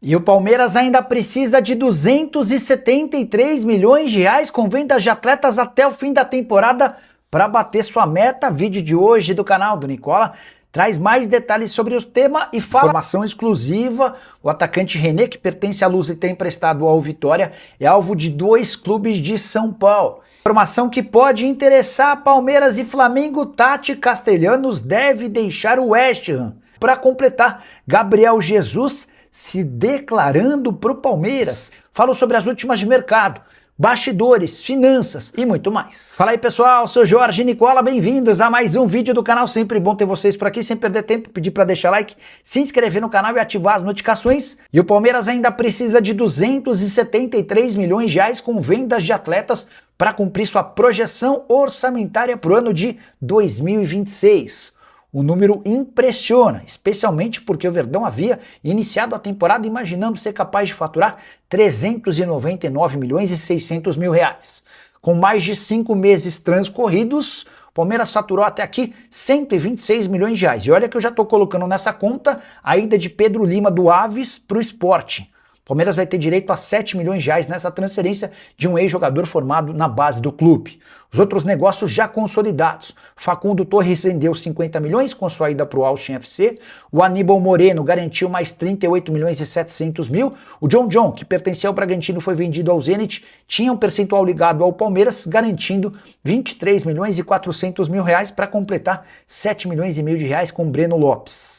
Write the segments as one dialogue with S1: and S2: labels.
S1: E o Palmeiras ainda precisa de 273 milhões de reais com vendas de atletas até o fim da temporada para bater sua meta. Vídeo de hoje do canal do Nicola traz mais detalhes sobre o tema e fala. Informação exclusiva: o atacante René, que pertence à Luz e tem emprestado ao Vitória, é alvo de 2 clubes de São Paulo. Informação que pode interessar Palmeiras e Flamengo. Tati Castellanos deve deixar o West Ham. Para completar, Gabriel Jesus se declarando para o Palmeiras. Falo sobre as últimas de mercado, bastidores, finanças e muito mais. Fala aí, pessoal, sou Jorge Nicola, bem-vindos a mais um vídeo do canal. Sempre bom ter vocês por aqui, sem perder tempo, pedir para deixar like, se inscrever no canal e ativar as notificações. E o Palmeiras ainda precisa de 273 milhões de reais com vendas de atletas para cumprir sua projeção orçamentária para o ano de 2026. O número impressiona, especialmente porque o Verdão havia iniciado a temporada imaginando ser capaz de faturar 399 milhões e 600 mil reais. Com mais de 5 meses transcorridos, o Palmeiras faturou até aqui 126 milhões de reais. E olha que eu já estou colocando nessa conta a ida de Pedro Lima do Aves para o Sporting. O Palmeiras vai ter direito a 7 milhões de reais nessa transferência de um ex-jogador formado na base do clube. Os outros negócios já consolidados. Facundo Torres rendeu 50 milhões com sua ida para o Austin FC. O Aníbal Moreno garantiu mais 38 milhões e 700 mil. O John, que pertencia ao Bragantino, foi vendido ao Zenit, tinha um percentual ligado ao Palmeiras, garantindo 23 milhões e 400 mil reais para completar 7 milhões e meio de reais com Breno Lopes.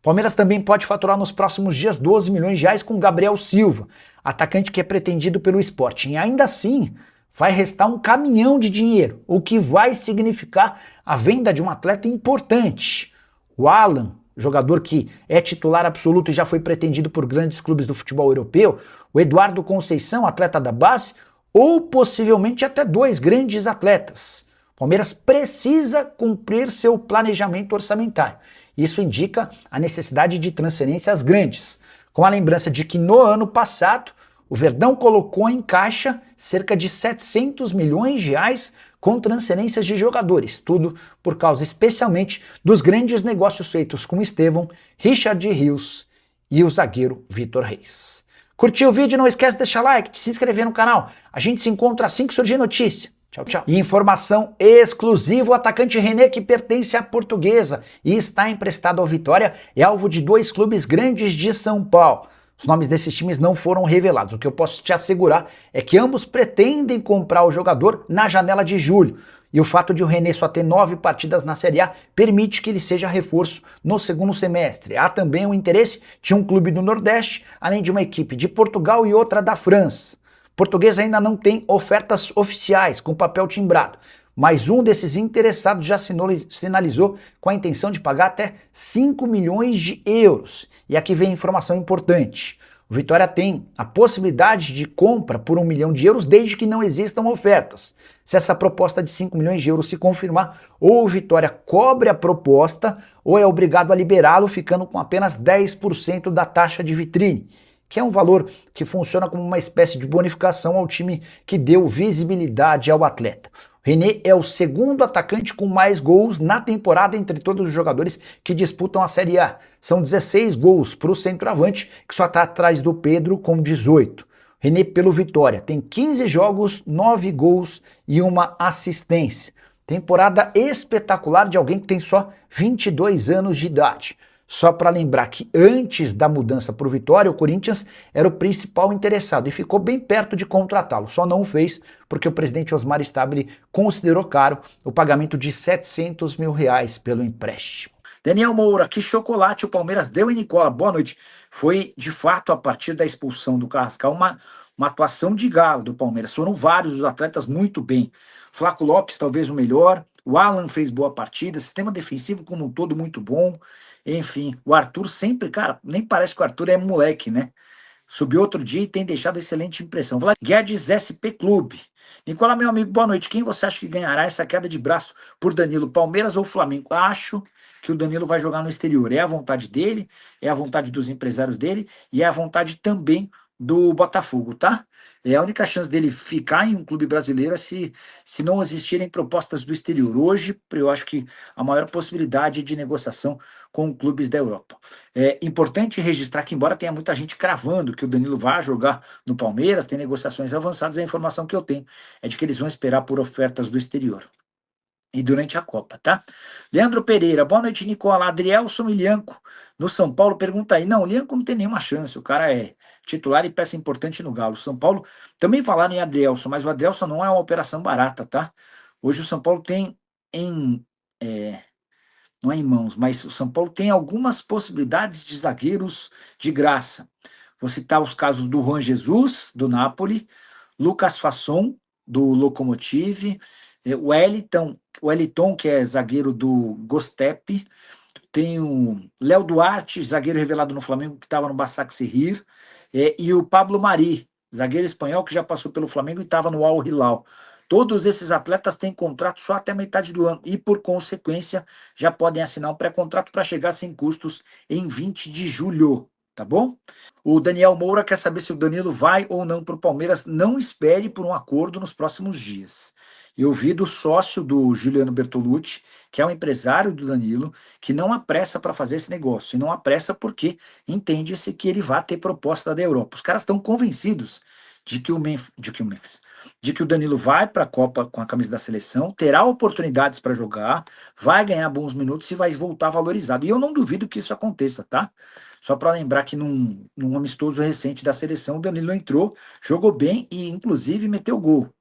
S1: Palmeiras também pode faturar nos próximos dias 12 milhões de reais com Gabriel Silva, atacante que é pretendido pelo Sporting. E ainda assim, vai restar um caminhão de dinheiro, o que vai significar a venda de um atleta importante. O Alan, jogador que é titular absoluto e já foi pretendido por grandes clubes do futebol europeu, o Eduardo Conceição, atleta da base, ou possivelmente até 2 grandes atletas. Palmeiras precisa cumprir seu planejamento orçamentário. Isso indica a necessidade de transferências grandes, com a lembrança de que no ano passado o Verdão colocou em caixa cerca de 700 milhões de reais com transferências de jogadores, tudo por causa especialmente dos grandes negócios feitos com Estevão, Richard Rios e o zagueiro Vitor Reis. Curtiu o vídeo? Não esquece de deixar like, de se inscrever no canal. A gente se encontra assim que surgir notícia. Tchau, tchau. E informação exclusiva: o atacante René, que pertence à Portuguesa e está emprestado ao Vitória, é alvo de 2 clubes grandes de São Paulo. Os nomes desses times não foram revelados. O que eu posso te assegurar é que ambos pretendem comprar o jogador na janela de julho. E o fato de o René só ter 9 partidas na Série A permite que ele seja reforço no segundo semestre. Há também o interesse de um clube do Nordeste, além de uma equipe de Portugal e outra da França. Portuguesa ainda não tem ofertas oficiais com papel timbrado, mas um desses interessados já sinalizou com a intenção de pagar até 5 milhões de euros. E aqui vem informação importante: o Vitória tem a possibilidade de compra por 1 milhão de euros desde que não existam ofertas. Se essa proposta de 5 milhões de euros se confirmar, ou o Vitória cobre a proposta ou é obrigado a liberá-lo, ficando com apenas 10% da taxa de vitrine, que é um valor que funciona como uma espécie de bonificação ao time que deu visibilidade ao atleta. O René é o segundo atacante com mais gols na temporada entre todos os jogadores que disputam a Série A. São 16 gols para o centroavante, que só está atrás do Pedro com 18. René, pelo Vitória, tem 15 jogos, 9 gols e 1 assistência. Temporada espetacular de alguém que tem só 22 anos de idade. Só para lembrar que antes da mudança para o Vitória, o Corinthians era o principal interessado e ficou bem perto de contratá-lo. Só não o fez porque o presidente Osmar Stabile considerou caro o pagamento de 700 mil reais pelo empréstimo. Daniel Moura, que chocolate o Palmeiras deu em Nicola. Boa noite. Foi, de fato, a partir da expulsão do Carrascal, uma atuação de gala do Palmeiras. Foram vários os atletas muito bem. Flaco Lopes, talvez o melhor. O Alan fez boa partida. Sistema defensivo como um todo muito bom. Enfim, o Arthur sempre, cara, nem parece que o Arthur é moleque, né? Subiu outro dia e tem deixado excelente impressão. Guedes SP Clube. Nicola, meu amigo, boa noite. Quem você acha que ganhará essa queda de braço por Danilo, Palmeiras ou Flamengo? Acho que o Danilo vai jogar no exterior. É a vontade dele, é a vontade dos empresários dele e é a vontade também do Botafogo, tá? É a única chance dele ficar em um clube brasileiro é se não existirem propostas do exterior. Hoje, eu acho que a maior possibilidade de negociação com clubes da Europa. É importante registrar que, embora tenha muita gente cravando que o Danilo vai jogar no Palmeiras, tem negociações avançadas, a informação que eu tenho é de que eles vão esperar por ofertas do exterior e durante a Copa, tá? Leandro Pereira, boa noite, Nicola. Adrielson e Lianco, no São Paulo, pergunta aí. Não, o Lianco não tem nenhuma chance, o cara é titular e peça importante no Galo. São Paulo, também falaram em Adrielson, mas o Adrielson não é uma operação barata, tá? Hoje o São Paulo tem em, não é em mãos, mas o São Paulo tem algumas possibilidades de zagueiros de graça. Vou citar os casos do Juan Jesus, do Napoli, Lucas Fasson, do Lokomotiv, o Wellington, que é zagueiro do Gostep, tem o Léo Duarte, zagueiro revelado no Flamengo, que estava no Başakşehir, e o Pablo Mari, zagueiro espanhol que já passou pelo Flamengo e estava no Al Hilal. Todos esses atletas têm contrato só até a metade do ano e, por consequência, já podem assinar um pré-contrato para chegar sem custos em 20 de julho, tá bom? O Daniel Moura quer saber se o Danilo vai ou não para o Palmeiras. Não espere por um acordo nos próximos dias. Eu vi do sócio do Juliano Bertolucci, que é o empresário do Danilo, que não há pressa para fazer esse negócio. E não há pressa porque entende-se que ele vai ter proposta da Europa. Os caras estão convencidos de que o Danilo vai para a Copa com a camisa da seleção, terá oportunidades para jogar, vai ganhar bons minutos e vai voltar valorizado. E eu não duvido que isso aconteça, tá? Só para lembrar que num amistoso recente da seleção, o Danilo entrou, jogou bem e, inclusive, meteu gol.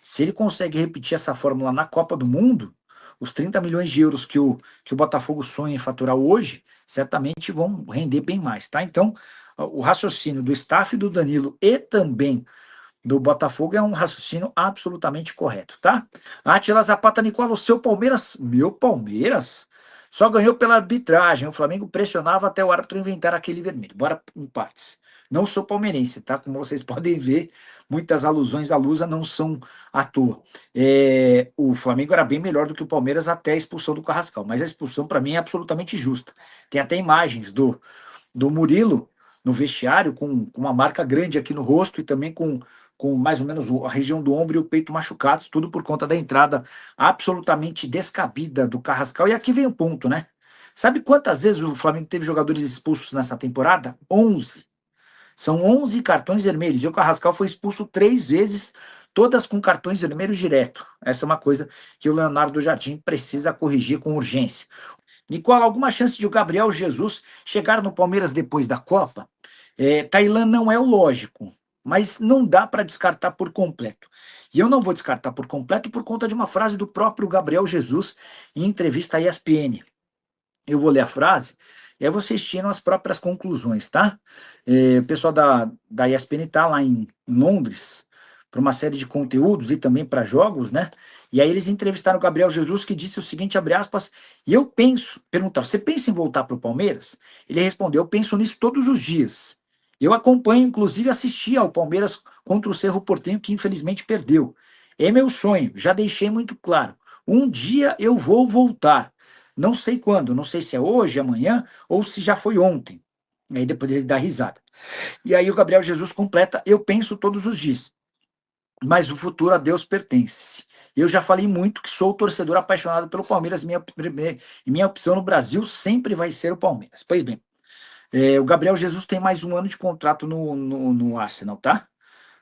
S1: Se ele consegue repetir essa fórmula na Copa do Mundo, os 30 milhões de euros que o Botafogo sonha em faturar hoje, certamente vão render bem mais, tá? Então, o raciocínio do staff do Danilo e também do Botafogo é um raciocínio absolutamente correto, tá? Átila Zapata, Nicola, o seu Palmeiras, meu Palmeiras, só ganhou pela arbitragem. O Flamengo pressionava até o árbitro inventar aquele vermelho. Bora em partes. Não sou palmeirense, tá? Como vocês podem ver, muitas alusões à Lusa não são à toa. O Flamengo era bem melhor do que o Palmeiras até a expulsão do Carrascal, mas a expulsão para mim é absolutamente justa. Tem até imagens do Murilo no vestiário com uma marca grande aqui no rosto e também com mais ou menos a região do ombro e o peito machucados, tudo por conta da entrada absolutamente descabida do Carrascal. E aqui vem o ponto, né? Sabe quantas vezes o Flamengo teve jogadores expulsos nessa temporada? 11. São 11 cartões vermelhos. E o Carrascal foi expulso 3 vezes, todas com cartões vermelhos direto. Essa é uma coisa que o Leonardo Jardim precisa corrigir com urgência. Nicola, alguma chance de o Gabriel Jesus chegar no Palmeiras depois da Copa? Tailã não é o lógico, mas não dá para descartar por completo. E eu não vou descartar por completo por conta de uma frase do próprio Gabriel Jesus em entrevista à ESPN. Eu vou ler a frase e aí vocês tiram as próprias conclusões, tá? O pessoal da ESPN está lá em Londres para uma série de conteúdos e também para jogos, né? E aí eles entrevistaram o Gabriel Jesus, que disse o seguinte, abre aspas, e eu penso, perguntaram, você pensa em voltar para o Palmeiras? Ele respondeu, eu penso nisso todos os dias. Eu acompanho, inclusive assisti ao Palmeiras contra o Cerro Porteño, que infelizmente perdeu. É meu sonho, já deixei muito claro. Um dia eu vou voltar. Não sei quando, não sei se é hoje, amanhã, ou se já foi ontem. Aí depois ele dá risada. E aí o Gabriel Jesus completa, eu penso todos os dias, mas o futuro a Deus pertence. Eu já falei muito que sou torcedor apaixonado pelo Palmeiras, minha opção no Brasil sempre vai ser o Palmeiras. Pois bem, o Gabriel Jesus tem mais um ano de contrato no Arsenal, tá?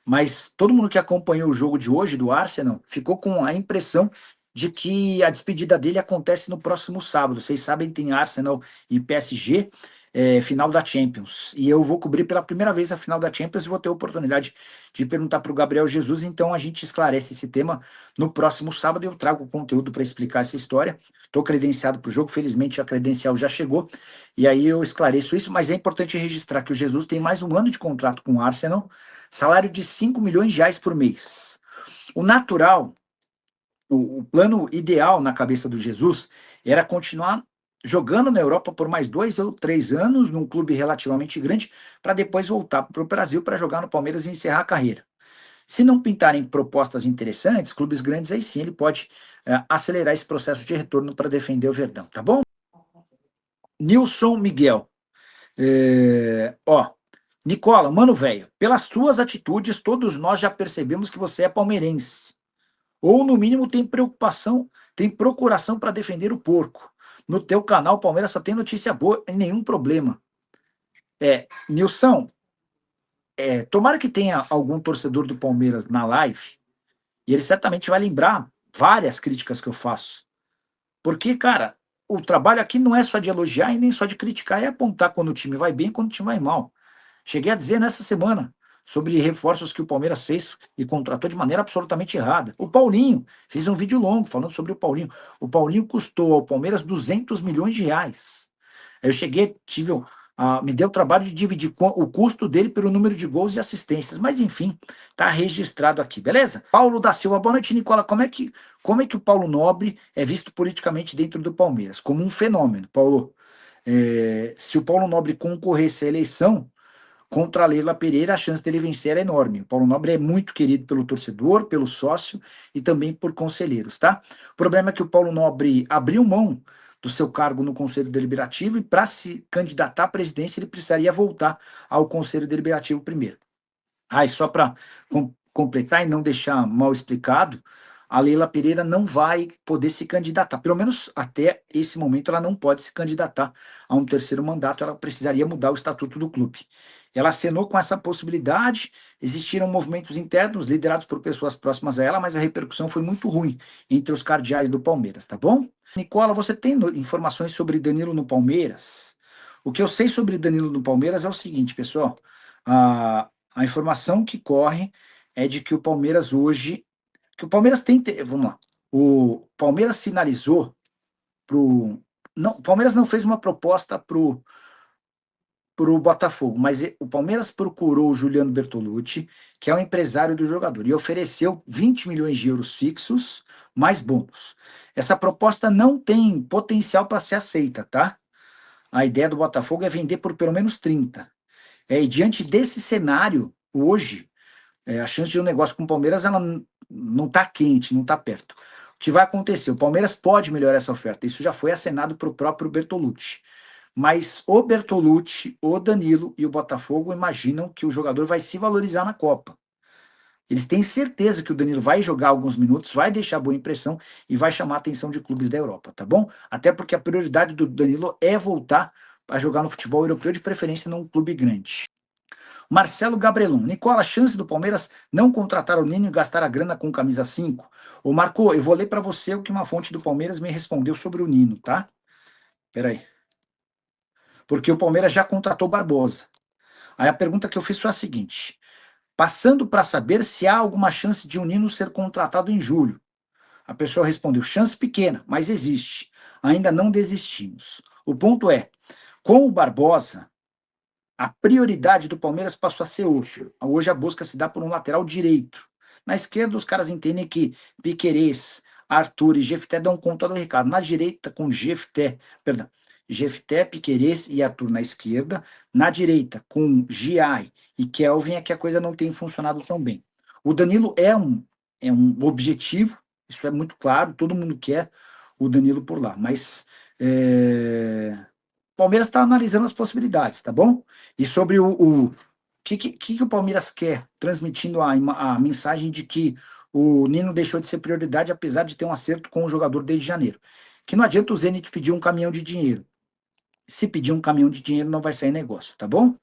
S1: Mas todo mundo que acompanhou o jogo de hoje do Arsenal ficou com a impressão de que a despedida dele acontece no próximo sábado. Vocês sabem, tem Arsenal e PSG, final da Champions. E eu vou cobrir pela primeira vez a final da Champions e vou ter a oportunidade de perguntar para o Gabriel Jesus. Então a gente esclarece esse tema no próximo sábado. Eu trago conteúdo para explicar essa história. Estou credenciado para o jogo, felizmente a credencial já chegou. E aí eu esclareço isso, mas é importante registrar que o Jesus tem mais um ano de contrato com o Arsenal, salário de 5 milhões de reais por mês. O natural, o plano ideal na cabeça do Jesus era continuar jogando na Europa por mais 2 ou 3 anos, num clube relativamente grande, para depois voltar para o Brasil para jogar no Palmeiras e encerrar a carreira. Se não pintarem propostas interessantes, clubes grandes, aí sim ele pode acelerar esse processo de retorno para defender o Verdão, tá bom? Nilson Miguel. Ó, Nicola, mano, velho, pelas tuas atitudes, todos nós já percebemos que você é palmeirense. Ou, no mínimo, tem preocupação, tem procuração para defender o porco. No teu canal, o Palmeiras só tem notícia boa e nenhum problema. Nilson, tomara que tenha algum torcedor do Palmeiras na live, e ele certamente vai lembrar várias críticas que eu faço. Porque, cara, o trabalho aqui não é só de elogiar e nem só de criticar, é apontar quando o time vai bem e quando o time vai mal. Cheguei a dizer nessa semana sobre reforços que o Palmeiras fez e contratou de maneira absolutamente errada. O Paulinho, fez um vídeo longo falando sobre o Paulinho. O Paulinho custou ao Palmeiras 200 milhões de reais. Aí eu cheguei, me deu o trabalho de dividir o custo dele pelo número de gols e assistências, mas enfim, tá registrado aqui, beleza? Paulo da Silva, boa noite, Nicola. Como é que o Paulo Nobre é visto politicamente dentro do Palmeiras? Como um fenômeno, Paulo. Se o Paulo Nobre concorresse à eleição contra a Leila Pereira, a chance dele vencer era enorme. O Paulo Nobre é muito querido pelo torcedor, pelo sócio e também por conselheiros, tá? O problema é que o Paulo Nobre abriu mão do seu cargo no Conselho Deliberativo e para se candidatar à presidência ele precisaria voltar ao Conselho Deliberativo primeiro. E só para completar e não deixar mal explicado, a Leila Pereira não vai poder se candidatar, pelo menos até esse momento ela não pode se candidatar a um terceiro mandato, ela precisaria mudar o estatuto do clube. Ela acenou com essa possibilidade, existiram movimentos internos liderados por pessoas próximas a ela, mas a repercussão foi muito ruim entre os cardeais do Palmeiras, tá bom? Nicola, você tem informações sobre Danilo no Palmeiras? O que eu sei sobre Danilo no Palmeiras é o seguinte, pessoal, a informação que corre é de que o Palmeiras hoje, que o Palmeiras vamos lá, o Palmeiras sinalizou pro, não, o Palmeiras não fez uma proposta pro Botafogo, mas o Palmeiras procurou o Juliano Bertolucci, que é o empresário do jogador, e ofereceu 20 milhões de euros fixos, mais bônus. Essa proposta não tem potencial para ser aceita, tá? A ideia do Botafogo é vender por pelo menos 30. E diante desse cenário, hoje, a chance de um negócio com o Palmeiras ela não está quente, não está perto. O que vai acontecer? O Palmeiras pode melhorar essa oferta. Isso já foi acenado para o próprio Bertolucci. Mas o Bertolucci, o Danilo e o Botafogo imaginam que o jogador vai se valorizar na Copa. Eles têm certeza que o Danilo vai jogar alguns minutos, vai deixar boa impressão e vai chamar a atenção de clubes da Europa, tá bom? Até porque a prioridade do Danilo é voltar a jogar no futebol europeu, de preferência num clube grande. Marcelo Gabrelon. Nicola, a chance do Palmeiras não contratar o Nino e gastar a grana com camisa 5? Ô Marco, eu vou ler para você o que uma fonte do Palmeiras me respondeu sobre o Nino, tá? Peraí. Porque o Palmeiras já contratou Barbosa. Aí a pergunta que eu fiz foi a seguinte: passando para saber se há alguma chance de o Nino ser contratado em julho. A pessoa respondeu: chance pequena, mas existe. Ainda não desistimos. O ponto é, com o Barbosa, a prioridade do Palmeiras passou a ser hoje. Hoje a busca se dá por um lateral direito. Na esquerda, os caras entendem que Piquerez, Arthur e Jefté dão conta do recado. Na direita, com Jefté, Piquerez e Arthur na esquerda. Na direita, com Giai e Kelvin, é que a coisa não tem funcionado tão bem. O Danilo é um objetivo, isso é muito claro, todo mundo quer o Danilo por lá, mas o Palmeiras está analisando as possibilidades, tá bom? E sobre o que o Palmeiras quer, transmitindo a mensagem de que o Nino deixou de ser prioridade, apesar de ter um acerto com o jogador desde janeiro. Que não adianta o Zenit pedir um caminhão de dinheiro. Se pedir um caminhão de dinheiro, não vai sair negócio, tá bom?